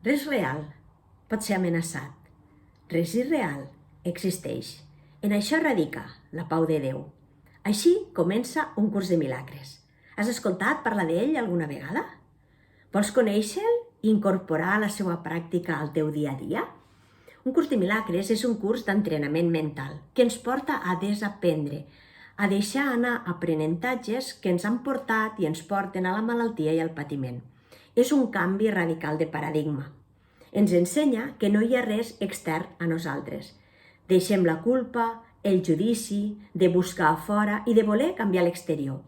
Res real pot ser amenaçat. Res irreal existeix. En això radica la pau de Déu. Així comença un curs de milagres. Has escoltat parlar d'ell alguna vegada? Vols conèixer-lo i incorporar a la seva pràctica al teu dia a dia? Un curs de milagres és un curs d'entrenament mental que ens porta a desaprendre, a deixar anar aprenentatges que ens han portat i ens porten a la malaltia i al patiment. És un canvi radical de paradigma. Ens ensenya que no hi ha res extern a nosaltres. Deixem la culpa, el judici, de buscar a fora i de voler canviar l'exterior.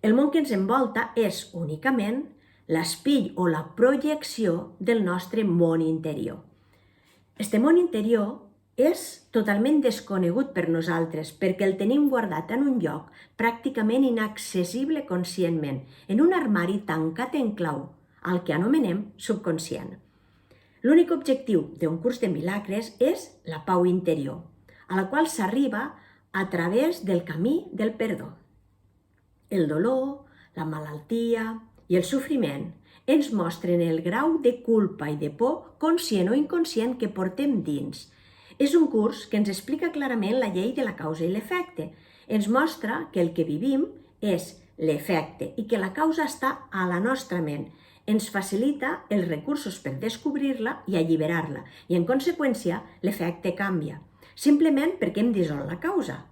El món que ens envolta és únicament l'espill o la projecció del nostre món interior. Este món interior és totalment desconegut per nosaltres perquè el tenim guardat en un lloc pràcticament inaccessible conscientment, en un armari tancat en clau, al que anomenem subconscient. L'únic objectiu d'un curs de milagres és la pau interior, a la qual s'arriba a través del camí del perdó. El dolor, la malaltia i el sofriment ens mostren el grau de culpa i de por conscient o inconscient que portem dins. És un curs que ens explica clarament la llei de la causa i l'efecte. Ens mostra que el que vivim és l'efecte i que la causa està a la nostra ment. Ens facilita els recursos per descobrir-la i alliberar-la i, en conseqüència, l'efecte canvia, simplement perquè hem dissolt la causa.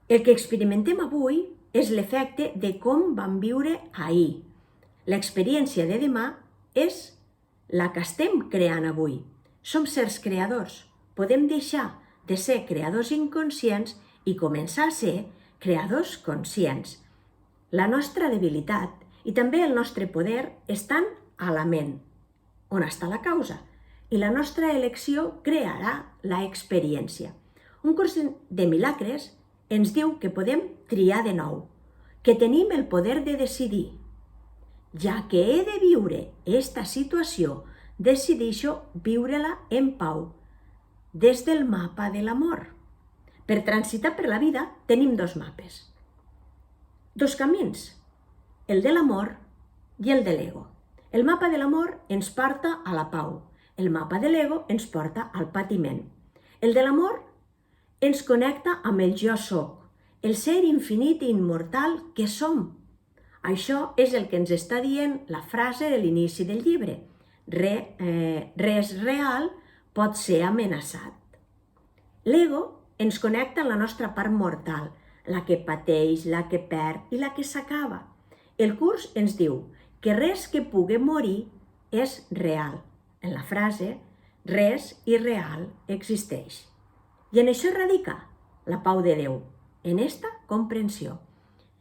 El que experimentem avui és l'efecte de com vam viure ahir. L'experiència de demà és la que estem creant avui. Som sers creadors. Podem deixar de ser creadors inconscients i començar a ser creadors conscients. La nostra debilitat i també el nostre poder estan a la ment, on està la causa, i la nostra elecció crearà l'experiència. Un curs de milagres ens diu que podem triar de nou, que tenim el poder de decidir. Ja que he de viure esta situació, decideixo viure-la en pau, des del mapa de l'amor. Per transitar per la vida tenim dos mapes, dos camins, el de l'amor i el de l'ego. El mapa de l'amor ens porta a la pau, el mapa de l'ego ens porta al patiment. El de l'amor ens connecta amb el jo soc, el ser infinit i immortal que som. Això és el que ens està dient la frase de l'inici del llibre. Res real pot ser amenaçat. L'ego ens connecta amb la nostra part mortal, la que pateix, la que perd i la que s'acaba. El curs ens diu que res que pugui morir és real. En la frase, res irreal existeix. I en això radica la pau de Déu, en esta comprensió.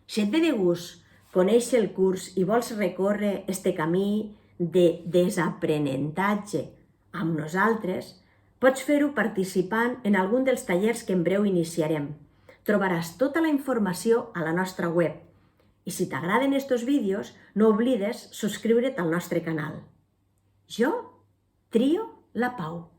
Si et ve de gust conèixer el curs i vols recórrer este camí de desaprenentatge amb nosaltres, pots fer-ho participant en algun dels tallers que en breu iniciarem. Trobaràs tota la informació a la nostra web. I si t'agraden estos vídeos, no oblides subscriure't al nostre canal. Jo trio la pau.